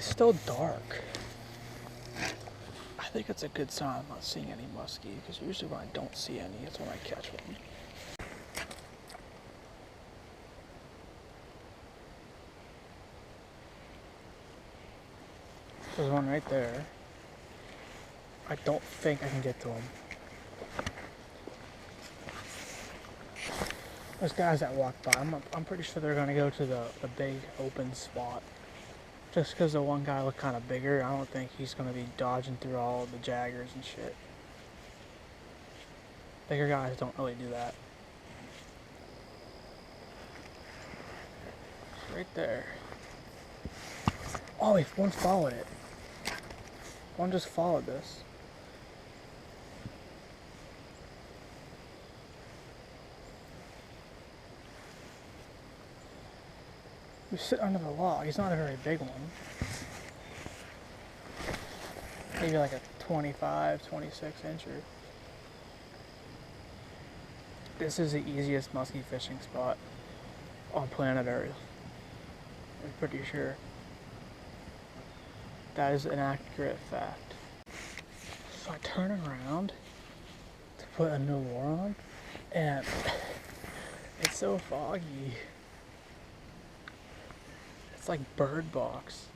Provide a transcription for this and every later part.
It's still dark. I think it's a good sign I'm not seeing any muskie, because usually when I don't see any, it's when I catch one. There's one right there. I don't think I can get to him. Those guys that walk by, I'm pretty sure they're gonna go to the big open spot. Just because the one guy looked kind of bigger, I don't think he's gonna be dodging through all the jaggers and shit. Bigger guys don't really do that. It's right there. Oh, one followed it. One just followed this. He's sitting under the log. He's not a very big one. Maybe like a 25, 26 incher. This is the easiest musky fishing spot on planet Earth. I'm pretty sure. That is an accurate fact. So I turn around to put a new lure on, and it's so foggy. It's like bird box,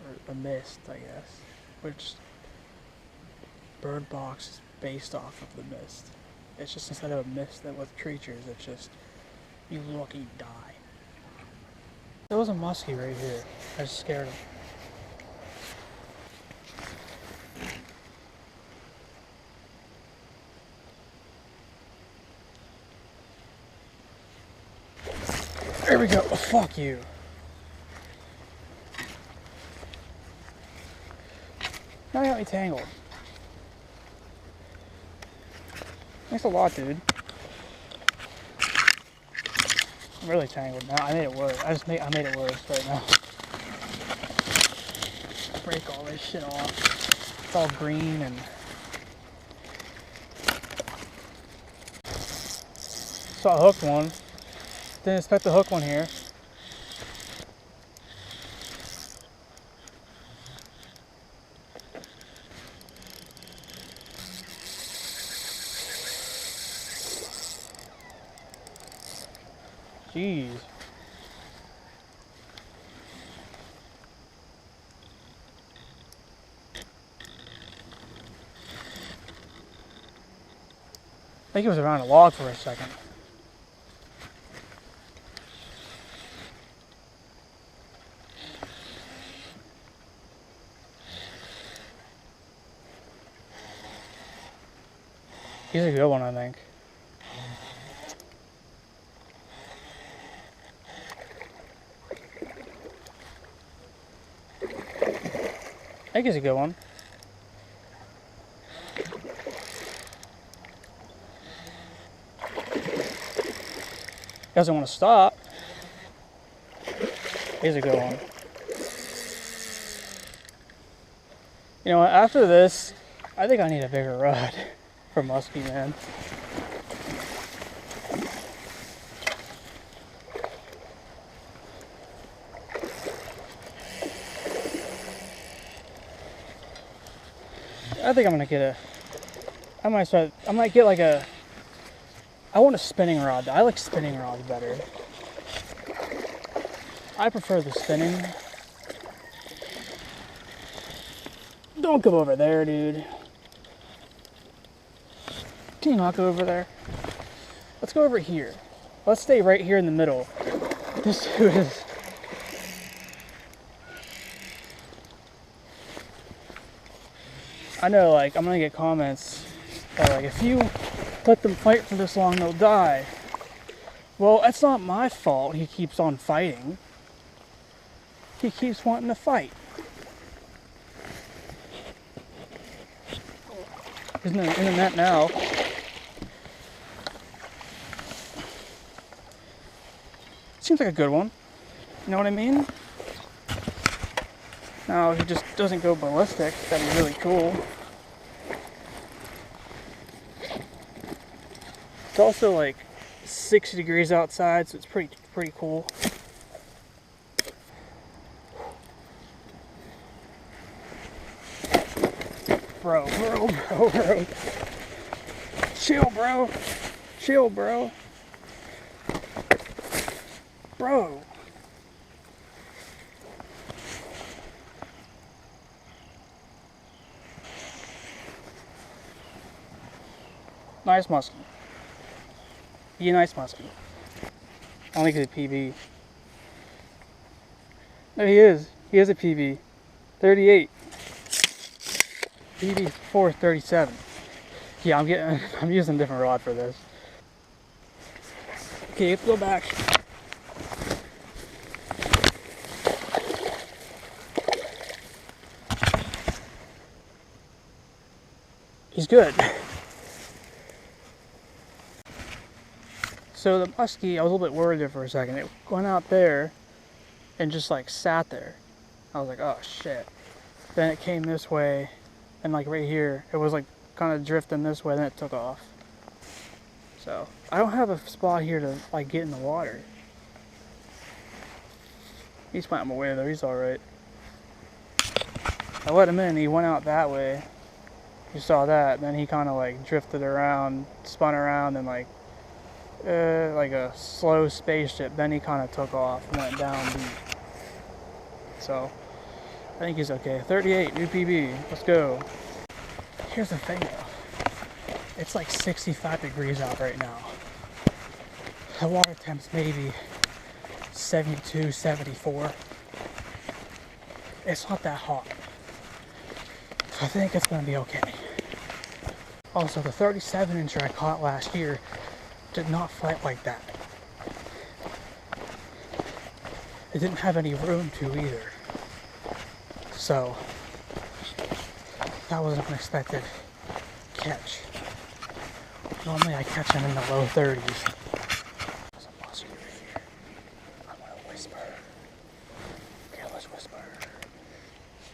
or a mist, I guess. Which bird box is based off of the mist. It's just instead of a mist that with creatures, it's just you look, you die. There was a muskie right here. I just scared him. There we go. Oh, fuck you. Now you got me tangled. Thanks a lot, dude. I'm really tangled now. I made it worse. I made it worse right now. Break all this shit off. It's all green and saw a hooked one. Didn't expect to hook one here. Jeez. I think he was around a log for a second. He's a good one, I think. I think he's a good one. Doesn't want to stop. He's a good one. You know what, after this, I think I need a bigger rod for muskie, man. I think I'm gonna get I might get like I want a spinning rod. I like spinning rods better. I prefer the spinning. Don't go over there, dude. Can you not go over there? Let's go over here. Let's stay right here in the middle. This dude is... I know, like, I'm gonna get comments that, like, if you let them fight for this long, they'll die. Well, that's not my fault he keeps on fighting. He keeps wanting to fight. He's in the net now. Seems like a good one. You know what I mean? Now, if he just doesn't go ballistic, that'd be really cool. It's also like 60 degrees outside, so it's pretty cool. bro. Chill, bro. Chill, bro. Bro. Nice musky. Be a nice musky. I don't think he's a PB. No, he is. He is a PB. 38. PB 437. Yeah, I'm using a different rod for this. Okay, let's go back. He's good. So the muskie, I was a little bit worried there for a second. It went out there and just like sat there. I was like, oh shit. Then it came this way, and like right here, it was like kind of drifting this way, then it took off. So I don't have a spot here to like get in the water. He's fighting my way though, he's alright. I let him in, he went out that way. You saw that, then he kind of like drifted around, spun around, and like a slow spaceship. Then he kind of took off and went down deep. So I think he's okay. 38, new PB. Let's go. Here's the thing though. It's like 65 degrees out right now. The water temp's maybe 72, 74. It's not that hot. So I think it's gonna be okay. Also, the 37-incher I caught last year did not fight like that. It didn't have any room to either. So that was an unexpected catch. Normally I catch them in the low 30s. There's a musky right here. I'm gonna whisper. Careless Whisper.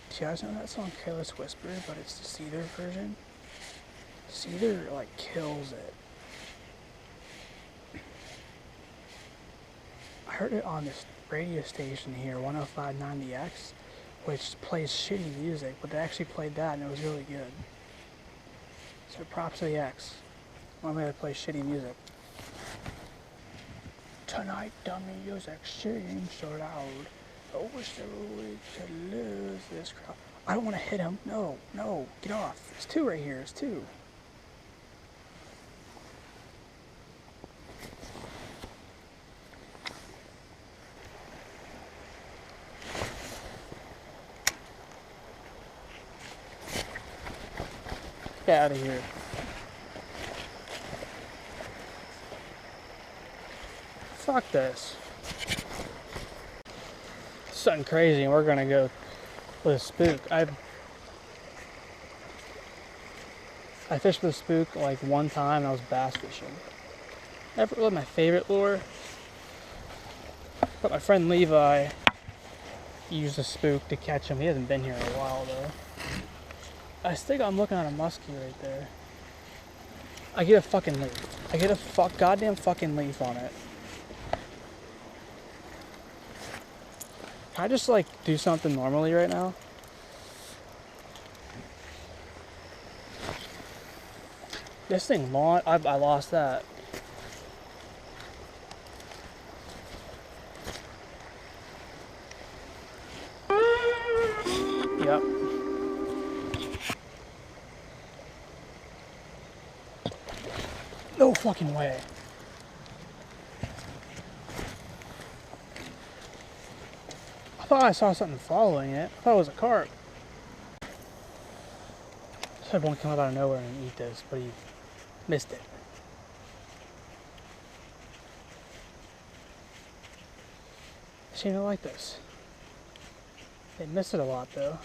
Do you guys know that song Careless Whisper, but it's the Cedar version? Cedar like kills it. I heard it on this radio station here, 105.90X, which plays shitty music, but they actually played that and it was really good. So props to the X. Normally they play shitty music. Tonight the music seems so loud. I wish that we could lose this crowd. I don't want to hit him. No, no, get off. There's two right here. There's two. Get out of here. Fuck this. Something crazy, and we're gonna go with a spook. I fished with a spook like one time, and I was bass fishing. Never really my favorite lure, but my friend Levi used a spook to catch him. He hasn't been here in a while though. I think I'm looking at a muskie right there. I get a fucking leaf. I get a goddamn fucking leaf on it. Can I just like do something normally right now? This thing I lost that. Yep. No fucking way. I thought I saw something following it. I thought it was a carp. Said one come up out of nowhere and eat this, but he missed it. Seem to like this. They miss it a lot though.